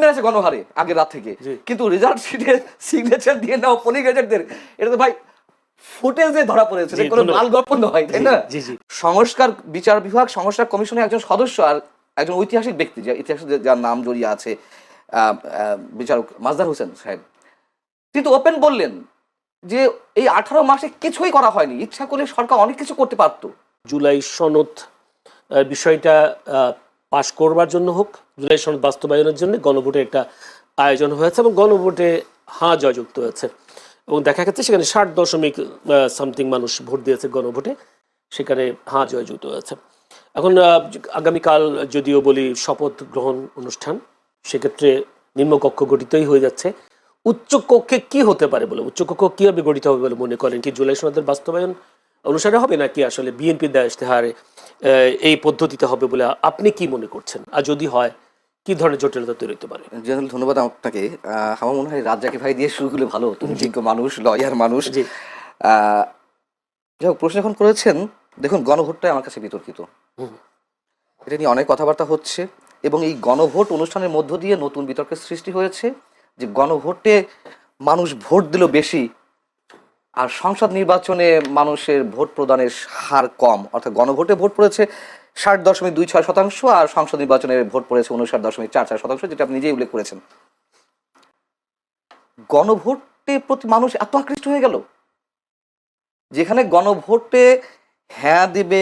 জেনেছে গণহারে আগের রাত থেকে, কিন্তু রেজাল্ট শিটে সিগনেচার দিয়ে নেওয়া পোলিং এজেন্টদের এটা তো ভাই ফুটেজে ধরা পড়েছে, কোনো লাল গল্প নয়, তাই না? সংস্কার বিচার বিভাগ সংস্কার কমিশনের একজন সদস্য আর একজন ঐতিহাসিক ব্যক্তি, যে ইতিহাসে যার নাম জড়িয়ে আছে, বিচারক মাজদার হোসেন সাহেব, তিনি তো ওপেন বললেন যে এই 18 মাসে কিছুই করা হয়নি, ইচ্ছা করলে সরকার অনেক কিছু করতে পারতো। জুলাই সনদ বিষয়টা পাশ করবার জন্য হোক, জুলাই সনদ বাস্তবায়নের জন্য গণভোটের একটা আয়োজন হয়েছে এবং গণভোটে হাঁ জয়যুক্ত হয়েছে এবং দেখা গেছে সেখানে 60.something মানুষ ভোট দিয়েছে গণভোটে, সেখানে হাঁ জয়যুক্ত হয়েছে। এখন আগামীকাল যদিও বলি শপথ গ্রহণ অনুষ্ঠান, সেক্ষেত্রে নিম্নকক্ষ গঠিতই হয়ে যাচ্ছে। উচ্চকক্ষে কি হতে পারে বলে, উচ্চকক্ষ কিভাবে গঠিত হবে বলে মনে করেন? কি জুলাই সনদের বাস্তবায়ন অনুসারে হবে নাকি আসলে বিএনপির দেওয়া ইশতেহারে এই পদ্ধতিতে হবে বলে আপনি কি মনে করছেন? আর যদি হয় কি ধরনের জটিলতা তৈরি হতে পারে? ধন্যবাদ আপনাকে। আমার মনে হয় রাজ্জাকি ভাই দিয়ে শুরু করলে ভালো, তুমি যোগ্য মানুষ, লয়ার মানুষ। যাই হোক, প্রশ্ন এখন করেছেন, দেখুন গণভোটটাই আমার কাছে বিতর্কিত, এটা নিয়ে অনেক কথাবার্তা হচ্ছে এবং এই গণভোট অনুষ্ঠানের মধ্য দিয়ে নতুন বিতর্কের সৃষ্টি হয়েছে যে গণভোটে মানুষ ভোট দিল বেশি আর সংসদ নির্বাচনে মানুষের ভোট প্রদানের হার কম, অর্থাৎ গণভোটে ভোট পড়েছে 60.26% আর সংসদ নির্বাচনে ভোট পড়েছে 59.44%, যেটা আপনি নিজেই উল্লেখ করেছেন। গণভোটের প্রতি মানুষ এত আকৃষ্ট হয়ে গেল, যেখানে গণভোটে হ্যাঁ দিবে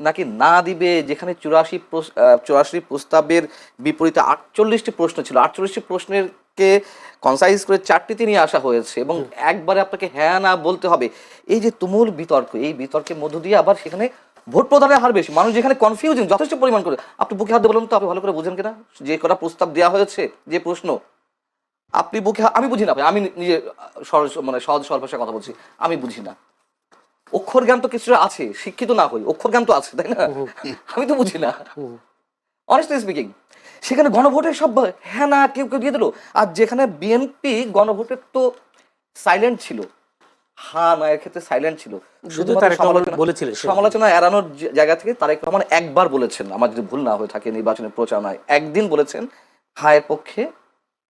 নাকি না দিবে, যেখানে 84 প্রস্তাবের বিপরীতে 48টি প্রশ্ন ছিল, 48টি প্রশ্নের কে কনসাইজ করে 4টিতে নিয়ে আসা হয়েছে এবং একবারে আপনাকে হ্যাঁ না বলতে হবে। এই যে তুমুল বিতর্ক, এই বিতর্কের মধ্য দিয়ে আবার সেখানে ভোট প্রদানের হার বেশি, মানুষ যেখানে কনফিউজিং যথেষ্ট পরিমাণ করে। আপনি বুকে হাত দিয়ে বলুন তো, আপনি ভালো করে বুঝেন কিনা যে কটা প্রস্তাব দেওয়া হয়েছে, যে প্রশ্ন আপনি বুকে, আমি বুঝি না ভাই, আমি নিজে সহজ সরল ভাষায় কথা বলছি, আমি বুঝি না। অক্ষর জ্ঞান তো কিছুটা আছে, শিক্ষিত না হই, অক্ষর জ্ঞান তো আছে, তাই না? আমি তো বুঝি না, অনেস্টলি স্পিকিং। সেখানে গণভোটের সব হ্যাঁ না কেউ কেউ দিয়ে দিল, আর যেখানে বিএনপি গণভোটের তো সাইলেন্ট ছিল, হ্যাঁ না এর ক্ষেত্রে সাইলেন্ট ছিল, সমালোচনা এড়ানোর জায়গা থেকে তারেক রহমান একবার বলেছেন, আমার যদি ভুল না হয়ে থাকে নির্বাচনের প্রচারণায়, একদিন বলেছেন হ্যাঁ এর পক্ষে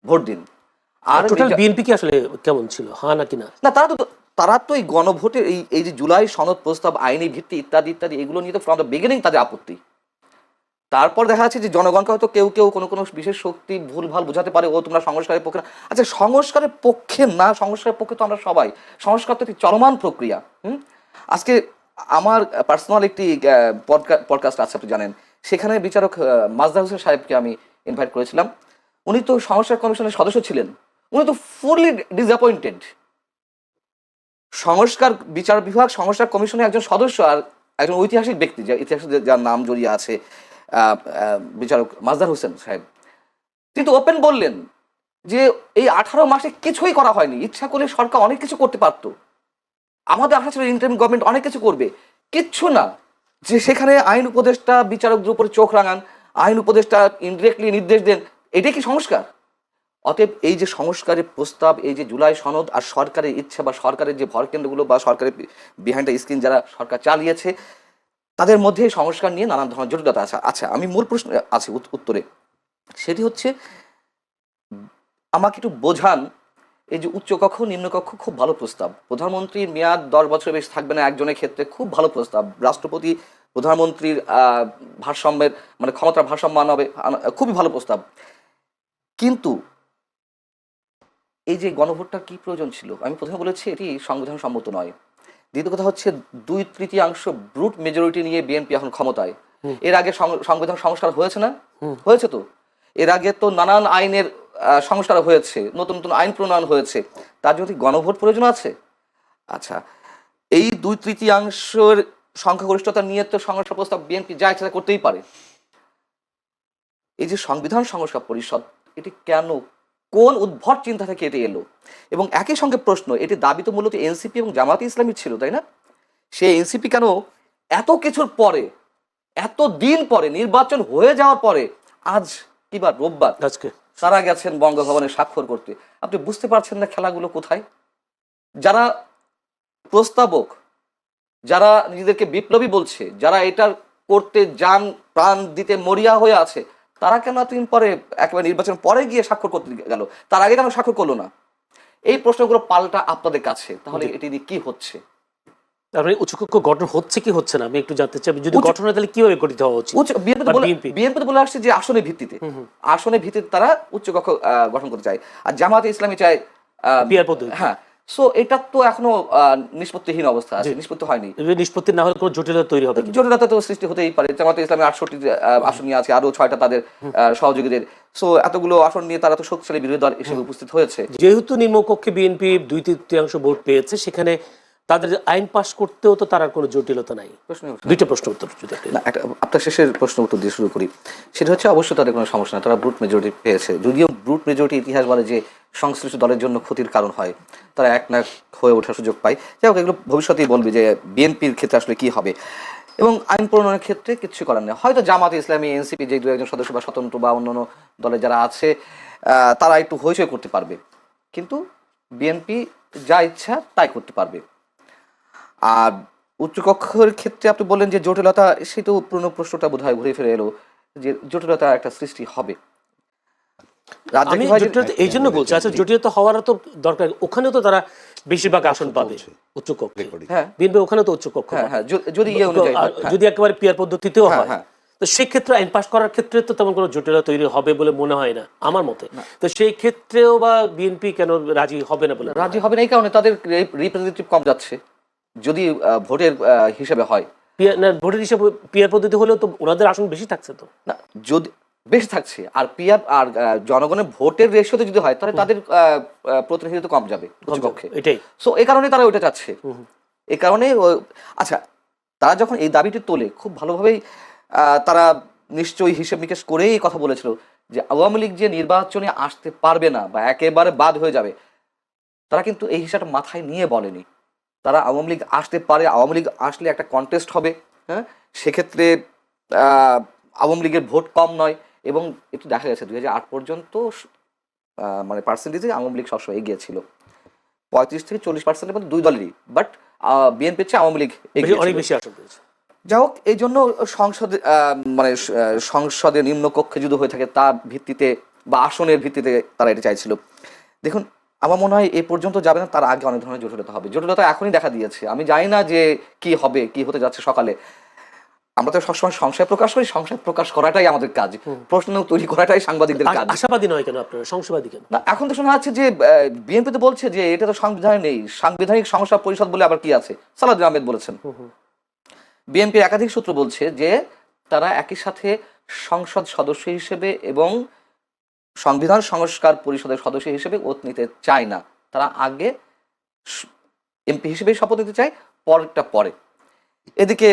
ভোট দিন। আর টোটাল বিএনপি কি আসলে কেমন ছিল, হ্যাঁ নাকি না? না, তারা তো এই গণভোটের এই যে জুলাই সনদ প্রস্তাব, আইনি ভিত্তি ইত্যাদি ইত্যাদি এগুলো নিয়ে তো ফ্রম দ্য বিগিনিং তাদের আপত্তি। তারপর দেখা যাচ্ছে যে জনগণকে হয়তো কেউ কেউ কোনো কোনো বিশেষ শক্তি ভুলভাল বোঝাতে পারে, ও তোমরা সংস্কারের পক্ষে না। আচ্ছা, সংস্কারের পক্ষে না, সংস্কারের পক্ষে তো আমরা সবাই। সংস্কার তো একটি চলমান প্রক্রিয়া। আজকে আমার পার্সোনাল একটি পডকাস্ট আছে, আপনি জানেন, সেখানে বিচারক মাজদার হোসেন সাহেবকে আমি ইনভাইট করেছিলাম। উনি তো সংস্কার কমিশনের সদস্য ছিলেন, উনি তো ফুললি ডিসঅ্যাপয়েন্টেড। সংস্কার বিচার বিভাগ সংস্কার কমিশনের একজন সদস্য আর একজন ঐতিহাসিক ব্যক্তি, যে ইতিহাসে যার নাম জড়িয়ে আছে, বিচারক মাজদার হোসেন সাহেব, তিনি তো ওপেন বললেন যে এই 18 মাসে কিছুই করা হয়নি, ইচ্ছা করলে সরকার অনেক কিছু করতে পারতো, আমাদের আশা ছিল ইন্টারিম গভর্নমেন্ট অনেক কিছু করবে, কিচ্ছু না। যে সেখানে আইন উপদেষ্টা বিচারকদের উপরে চোখ রাঙান, আইন উপদেষ্টা ইনডিরেক্টলি নির্দেশ দেন, এটাই কি সংস্কার? অতএব এই যে সংস্কারের প্রস্তাব, এই যে জুলাই সনদ আর সরকারের ইচ্ছা বা সরকারের যে ভরকেন্দ্রগুলো বা সরকারের বিহাইন্ড দ্য স্ক্রিন যারা সরকার চালিয়েছে, তাদের মধ্যে সংস্কার নিয়ে নানান ধরনের জটিলতা আছে। আচ্ছা, আমি মূল প্রশ্ন আছে উত্তরে, সেটি হচ্ছে আমাকে একটু বোঝান, এই যে উচ্চকক্ষ নিম্নকক্ষ খুব ভালো প্রস্তাব, প্রধানমন্ত্রীর মেয়াদ 10 বছরের বেশি থাকবে না একজনের ক্ষেত্রে, খুব ভালো প্রস্তাব, রাষ্ট্রপতি প্রধানমন্ত্রীর ভারসাম্যের মানে ক্ষমতার ভারসাম্য হবে, খুবই ভালো প্রস্তাব। কিন্তু এই যে গণভোটটা কি প্রয়োজন ছিল? আমি প্রথমে বলেছি এটি সংবিধান সম্মত নয়। দ্বিতীয় কথা হচ্ছে 2/3 ব্রুট মেজরিটি নিয়ে বিএনপি এখন ক্ষমতায়। এর আগে সংবিধান সংস্কার হয়েছে না? হয়েছে তো। এর আগে তো নানান আইনের সংস্কার হয়েছে, নতুন নতুন আইন প্রণয়ন হয়েছে, তার জন্য গণভোট প্রয়োজন আছে? আচ্ছা, এই 2/3 সংখ্যাগরিষ্ঠতা নিয়ে তো সংস্কার প্রস্তাব বিএনপি যা ইচ্ছা করতেই পারে। এই যে সংবিধান সংস্কার পরিষদ, এটি কেন, কোন উদ্ভট চিন্তা থেকে এটি এলো? এবং একই সঙ্গে প্রশ্ন, এটি দাবি তো মূলত এনসিপি এবং জামাতে ইসলামী ছিল, তাই না? সেই এনসিপি কেন এত কিছুর পরে, এত দিন পরে, নির্বাচন হয়ে যাওয়ার পরে, আজ কিবার রোববার আজকে তারা গেছেন বঙ্গভবনে স্বাক্ষর করতে? আপনি বুঝতে পারছেন না খেলাগুলো কোথায়? যারা প্রস্তাবক, যারা নিজেদেরকে বিপ্লবী বলছে, যারা এটার করতে যান প্রাণ দিতে মরিয়া হয়ে আছে, তারা কেন এতদিন পরে একেবারে নির্বাচন পরে গিয়ে স্বাক্ষর করতে গেল, তার আগে কেন স্বাক্ষর করলো না? এই প্রশ্নগুলো পাল্টা আপনাদের কাছে। তাহলে এটি দিয়ে কি হচ্ছে? তারপরে উচ্চকক্ষ গঠন হচ্ছে কি হচ্ছে না আমি একটু জানতে চাই। যদি গঠন হয় তাহলে কিভাবে গঠিত হওয়া উচিত? বিএনপি তো বলে আসছে যে আসনের ভিত্তিতে তারা উচ্চকক্ষ গঠন করতে চায়, আর জামায়াতে ইসলামী চায় পিয়ার পদ্ধতি। হ্যাঁ, সো এটা তো এখনো নিষ্পত্তিহীন অবস্থা আছে, নিষ্পত্তি হয়নি। নিষ্পত্তি না হলে কোনো জটিলতা তৈরি হবে, জটিলতা তো সৃষ্টি হতেই পারে। জামায়াতে ইসলামী 68 আসন নিয়ে আছে, আরো 6টা তাদের সহযোগীদের। সো এতগুলো আসন নিয়ে তারা তো শক্তিশালী বিরোধী দল হিসেবে উপস্থিত হয়েছে। যেহেতু নিম্নকক্ষে বিএনপি 2/3 ভোট পেয়েছে, সেখানে তাদের আইন পাস করতেও তো তার আর কোনো জটিলতা নাই। দুইটা প্রশ্ন উত্তর যদি আপনার শেষের প্রশ্ন উত্তর দিয়ে শুরু করি। সেটা হচ্ছে অবশ্যই তাদের কোনো সমস্যা না, তারা ব্রুট মেজরিটি পেয়েছে। যদিও ব্রুট মেজরিটি ইতিহাস বলে যে সংশ্লিষ্ট দলের জন্য ক্ষতির কারণ হয়, তারা এক না হয়ে ওঠার সুযোগ পায়। যাই হোক, এগুলো ভবিষ্যতেই বলবে যে বিএনপির ক্ষেত্রে আসলে কি হবে। এবং আইন প্রণয়নের ক্ষেত্রে কিছু করার নেই। হয়তো জামাত ইসলামী, এনসিপি যে 2-1 সদস্য বা স্বতন্ত্র বা অন্যান্য দলে যারা আছে তারা একটু হইচই করতে পারবে, কিন্তু বিএনপি যা ইচ্ছা তাই করতে পারবে। আর উচ্চকক্ষের ক্ষেত্রে আপনি বললেন যে জটিলতা, সেই তো পুরনো প্রশ্নটা বোধহয় ঘুরে ফিরে এলো যে জটিলতা একটা সৃষ্টি হবে। আমি জটিলতা এই জন্য বলছি, আচ্ছা জটিলতা হওয়ার তো দরকার, ওখানে তো তারা বেশিরভাগ আসন পাবে উচ্চকক্ষে। হ্যাঁ, বিএনপি ওখানে তো উচ্চকক্ষ, যদি একেবারে পিয়ার পদ্ধতিতেও হয়, তো সেই ক্ষেত্রে আইন পাস করার ক্ষেত্রে তো তেমন কোনো জটিলতা তৈরি হবে বলে মনে হয় না আমার মতে। তো সেই ক্ষেত্রেও বা বিএনপি কেন রাজি হবে না? বলে রাজি হবে না এই কারণে তাদের রিপ্রেজেন্টেটিভ কম যাচ্ছে। যদি ভোটের হিসাবে হয়, ভোটের হিসাবে পিয়ার পদ্ধতি হলেও তো ওনাদের আসন বেশি থাকছে, তো না যদি বেশি থাকছে, আর পিয়ার আর জনগণের ভোটের রেশিওতে যদি হয় তাহলে তাদের প্রতিনিধিত্ব কম যাবে উচ্চকক্ষে। এটাই সো এই কারণে তারা ওইটা চাচ্ছে। এই কারণে আচ্ছা, তারা যখন এই দাবিটি তোলে খুব ভালোভাবেই তারা নিশ্চয়ই হিসেব নিকেশ করেই কথা বলেছিল যে আওয়ামী লীগ যে নির্বাচনে আসতে পারবে না বা একেবারে বাদ হয়ে যাবে, তারা কিন্তু এই হিসাবটা মাথায় নিয়ে বলেনি। তারা আওয়ামী লীগ আসতে পারে, আওয়ামী লীগ আসলে একটা কন্টেস্ট হবে, হ্যাঁ, সেক্ষেত্রে আওয়ামী লীগের ভোট কম নয়। এবং একটু দেখা গেছে 2008 পর্যন্ত মানে পার্সেন্টেজে আওয়ামী লীগ সবসময় এগিয়ে ছিল, 35-40% মধ্যে দুই দলেরই, বাট বিএনপির চেয়ে আওয়ামী লীগ অনেক বেশি আসন পেয়েছে। যাই হোক, এই জন্য সংসদে মানে সংসদের নিম্নকক্ষে যদি হয়ে থাকে তার ভিত্তিতে বা আসনের ভিত্তিতে তারা এটা চাইছিল। দেখুন, আমার মনে হয় এই পর্যন্ত যাবে না, তার আগে অনেক ধরনের জটিলতা হবে। জটিলতা এখনই দেখা দিয়েছে। আমি জানি না যে কি হবে, কি হতে যাচ্ছে সকালে। আমরা তো সবসময় সংশয় প্রকাশ করি, সংশয় প্রকাশ করাটাই আমাদের কাজ, প্রশ্ন তৈরি করাটাই সাংবাদিকদের কাজ। আশাবাদী নয় কেন আপনারা, সংশয়বাদী কেন? না, এখন তো শোনা যাচ্ছে যে বিএনপি তো বলছে যে এটা তো সংবিধানে নেই, সাংবিধানিক সংস্কার পরিষদ বলে আবার কি আছে, সালাউদ্দিন আহমেদ বলেছেন। বিএনপির একাধিক সূত্র বলছে যে তারা একই সাথে সংসদ সদস্য হিসেবে এবং সংবিধান সংস্কার পরিষদের সদস্য হিসেবে ওত নিতে চায় না, তারা আগে এমপি হিসেবেই শপথ নিতে চায়, পরেরটা পরে। এদিকে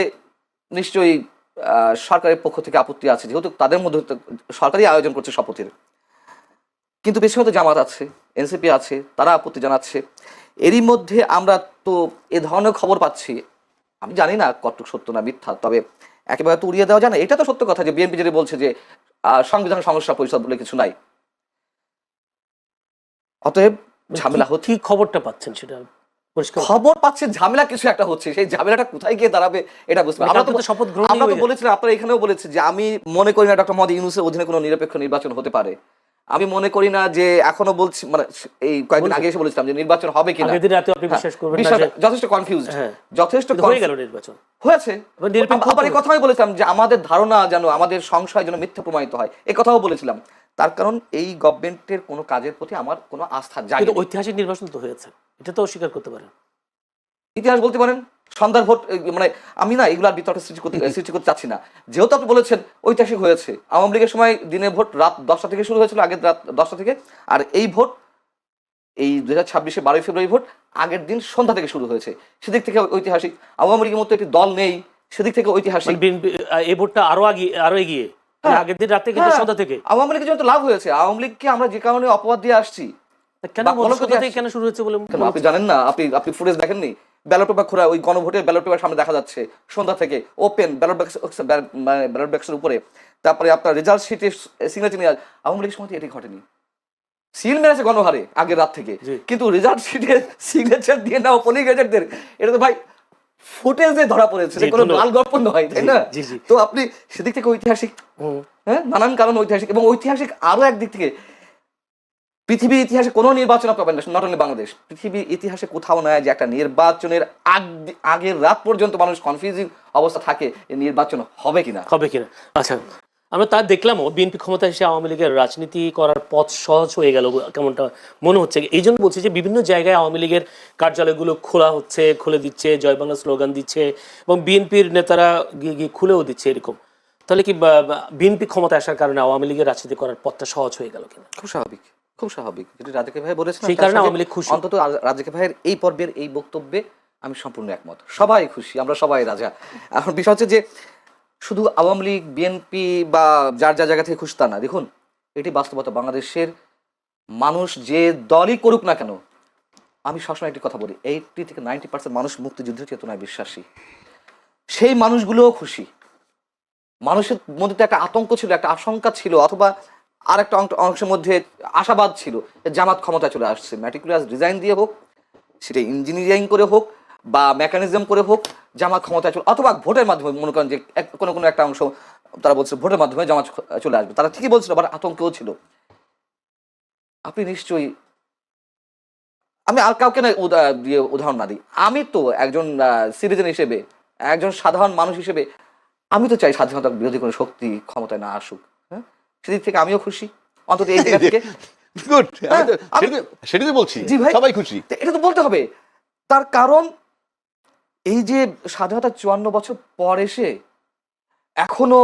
নিশ্চয়ই সরকারের পক্ষ থেকে আপত্তি আছে, যেহেতু তাদের মধ্যে সরকারই আয়োজন করছে শপথের। কিন্তু বেশি হয়তো জামাত আছে, এনসিপি আছে, তারা আপত্তি জানাচ্ছে। এরই মধ্যে আমরা তো এ ধরনের খবর পাচ্ছি, আমি জানি না কতটুকু সত্য না মিথ্যা, তবে একেবারে তো উড়িয়ে দেওয়া যায় না। এটা তো সত্য কথা যে বিএনপি যেটা বলছে যে সংবিধান সংস্কার পরিষদ বলে কিছু নাই, অতএব ঝামেলা হচ্ছে। কি খবরটা পাচ্ছেন সেটা খবর পাচ্ছেন, ঝামেলা কিছু একটা হচ্ছে, সেই ঝামেলাটা কোথায় গিয়ে দাঁড়াবে এটা বুঝতে পারছি। আমরা তো বলেছিলাম, আপনারা এখানেও বলেছে যে আমি মনে করি না ডক্টর মোহাম্মদ ইউনূসের অধীনে কোনো নিরপেক্ষ নির্বাচন হতে পারে। আমি মনে করি না যে, এখনো বলছি, মানে এই কয়েকদিন আগে এসে বলেছিলাম যে নির্বাচন হবে কিনা, যথেষ্ট কনফিউজড, যথেষ্ট হয়ে গেল নির্বাচন হয়েছে। আবার এই কথাই বলেছিলাম যে আমাদের ধারণা যেন, আমাদের সংশয় যেন মিথ্যা প্রমাণিত হয়, এই কথাও বলেছিলাম। তার কারণ এই গভর্নমেন্টের কোনো কাজের প্রতি আমার কোনো আস্থা যায় না। ঐতিহাসিক নির্বাচন তো হয়েছে, এটা তো অস্বীকার করতে পারেন। ইতিহাস বলতে পারেন, সন্ধ্যার ভোট, মানে আমি না এগুলার বিতর্ক সৃষ্টি করতে চাচ্ছি না। যেহেতু আপনি বলেছেন ঐতিহাসিক হয়েছে, আওয়ামী লীগের সময় দিনের ভোট রাত 10টা থেকে শুরু হয়েছিল, আগের রাত 10টা থেকে, আর এই ভোট এই 2026-এ 12 ফেব্রুয়ারি ভোট আগের দিন সন্ধ্যা থেকে শুরু হয়েছে, সেদিক থেকে ঐতিহাসিক। আওয়ামী লীগের মতো একটি দল নেই, সেদিক থেকে ঐতিহাসিক। এই ভোটটা আরো এগিয়ে, আগের দিন রাতে কিন্তু সন্ধ্যা থেকে আওয়ামী লীগের জন্য লাভ হয়েছে। আওয়ামী লীগকে আমরা যে কারণে অপবাদ দিয়ে আসছি, কেন শুরু হচ্ছে বলে আপনি জানেন না? আপনি ফুটেজ দেখেননি? ব্যালট পেপার খোলা, ওই গণভোটের ব্যালট পেপার সামনে দেখা যাচ্ছে সন্ধ্যা থেকে, ওপেন ব্যালট বাক্সের উপরে। তারপরে আপনার রেজাল্ট শিটে সিগনেচার নিয়ে, আওয়ামী লীগের সময় এটি ঘটেনি। সিল মেরেছে গণহারে আগের রাত থেকে, কিন্তু রেজাল্ট শিটে সিগনেচার দিয়ে না পোলিং এজেন্টদের, এটা তো ভাই ফুটেজে ধরা পড়েছে, কোনো লাল গল্প নয়, তাই না? তো আপনি সেদিক থেকে ঐতিহাসিক, হ্যাঁ, নানান কারণ ঐতিহাসিক, এবং ঐতিহাসিক আরো একদিক থেকে পৃথিবীর ইতিহাসে কোনো নির্বাচন পাবেন না, নট অনলি বাংলাদেশ, পৃথিবীর ইতিহাসে কোথাও নয় যে একটা নির্বাচনের আগের রাত পর্যন্ত মানুষ কনফিউজিং অবস্থা থাকে নির্বাচন হবে কিনা। আচ্ছা, আমরা তা দেখলামও বিএনপি ক্ষমতায় এসে আওয়ামী লীগের রাজনীতি করার পথ সহজ হয়ে গেল কেমনটা মনে হচ্ছে। এই জন্য বলছি যে বিভিন্ন জায়গায় আওয়ামী লীগের কার্যালয়গুলো খোলা হচ্ছে, খুলে দিচ্ছে, জয় বাংলা স্লোগান দিচ্ছে, এবং বিএনপির নেতারা গিয়ে খুলেও দিচ্ছে এরকম। তাহলে কি বিএনপি ক্ষমতায় আসার কারণে আওয়ামী লীগের রাজনীতি করার পথটা সহজ হয়ে গেল কিনা? খুব স্বাভাবিক, খুব স্বাভাবিক, যেটি রাজাকে ভাই বলেছেন, সেই কারণে আওয়ামী লীগ খুশি। অন্তত রাজাকে ভাইয়ের এই পর্বের এই বক্তব্যে আমি সম্পূর্ণ একমত। সবাই খুশি, আমরা সবাই রাজা। এখন বিষয় হচ্ছে যে শুধু আওয়ামী লীগ, বিএনপি বা যার যা জায়গা থেকে খুশি তা না। দেখুন, এটি বাস্তবতা। বাংলাদেশের মানুষ যে দলই করুক না কেন, আমি সবসময় একটি কথা বলি, 80 থেকে 90% মানুষ মুক্তিযুদ্ধের চেতনায় বিশ্বাসী। সেই মানুষগুলোও খুশি। মানুষের মধ্যে তো একটা আতঙ্ক ছিল, একটা আশঙ্কা ছিল, অথবা আর একটা অংশের মধ্যে আশাবাদ ছিল জামাত ক্ষমতায় চলে আসছে। ম্যাটিকুলাস ডিজাইন দিয়ে হোক, সেটা ইঞ্জিনিয়ারিং করে হোক বা মেকানিজম করে হোক, জামাত ক্ষমতায় চলে, অথবা ভোটের মাধ্যমে, মনে করেন যে কোনো কোনো একটা অংশ তারা বলছে ভোটের মাধ্যমে জামাত চলে আসবে, তারা ঠিকই বলছিল, আবার আতঙ্কেও ছিল। আপনি নিশ্চয়ই, আমি আর কাউকে না দিয়ে উদাহরণ না দিই, আমি তো একজন সিটিজেন হিসেবে, একজন সাধারণ মানুষ হিসেবে আমি তো চাই স্বাধীনতা বিরোধী কোনো শক্তি ক্ষমতায় না আসুক। হ্যাঁ, সেদিক থেকে আমিও খুশি, অন্তত এই জায়গা থেকে। গুড, সেটাই তো বলছি, জি ভাই, সবাই খুশি। এটা তো বলতে হবে। তার কারণ এই যে স্বাধীনতা 54 বছর পর এসে এখনো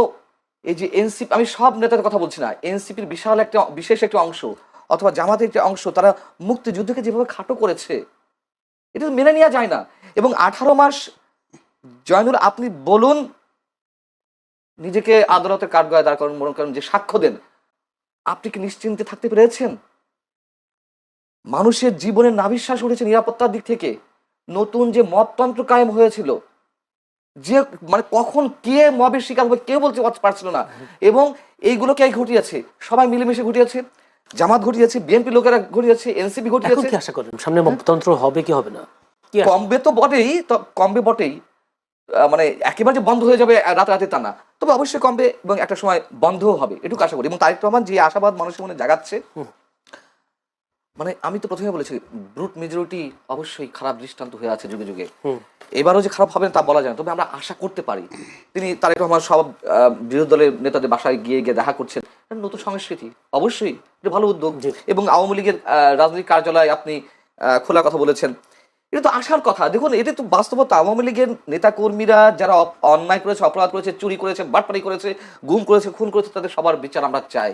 এই যে এনসিপি, আমি সব নেতাদের কথা বলছি না, এনসিপির বিশেষ একটা অংশ অথবা জামাতের একটা অংশ, তারা মুক্তিযুদ্ধকে যেভাবে খাটো করেছে, এটা তো মেনে নেওয়া যায় না। এবং 18 মাস, জয়নুল আপনি বলুন, নিজেকে আদালতের কাঠগড়ায় দাঁড় করেন, মনে করেন যে সাক্ষ্য দেন, আপনি কি নিশ্চিন্তে থাকতে পেরেছেন? মানুষের জীবনের নাভিশ্বাস উঠেছে নিরাপত্তার দিক থেকে। নতুন যে মবতন্ত্র কায়েম হয়েছিল, যে মানে কখন কে মবের শিকার হবে কেউ বলতে পারছিল না, এবং এইগুলো কে ঘটিয়েছে? সবাই মিলেমিশে ঘটিয়েছে। জামাত ঘটিয়েছে, বিএনপি লোকেরা ঘটিয়েছে, এনসিপি ঘটিয়েছে। কি আশা করেন সামনে মবতন্ত্র হবে কি হবে না? কমবে তো বটেই, কমবে বটেই, মানে একেবারে যে বন্ধ হয়ে যাবে রাতে তা না, তবে অবশ্যই কমবে এবং একটা সময় বন্ধও হবে, এটুকু আশা করি। এবং তারেক রহমান যে আশাবাদ মানুষের মনে জাগাচ্ছে, মানে আমি তো প্রথমে বলেছি, ব্রুট মেজরিটি অবশ্যই খারাপ দৃষ্টান্ত হয়ে আছে যুগে যুগে। এবারও যে খারাপ হবে তা বলা যায় না, তবে আমরা আশা করতে পারি। তিনি তারেক রহমান সব বিরোধী দলের নেতাদের বাসায় গিয়ে দেখা করছেন, নতুন সংস্কৃতি, অবশ্যই এটা ভালো উদ্যোগ। এবং আওয়ামী লীগের রাজনৈতিক কার্যালয় আপনি খোলার কথা বলেছেন, এটা তো আসার কথা। দেখুন, এটা তো বাস্তবতা। আওয়ামী লীগের নেতাকর্মীরা যারা অন্যায় করেছে, অপরাধ করেছে, চুরি করেছে, বাটপারি করেছে, গুম করেছে, খুন করেছে, তাদের সবার বিচার আমরা চাই।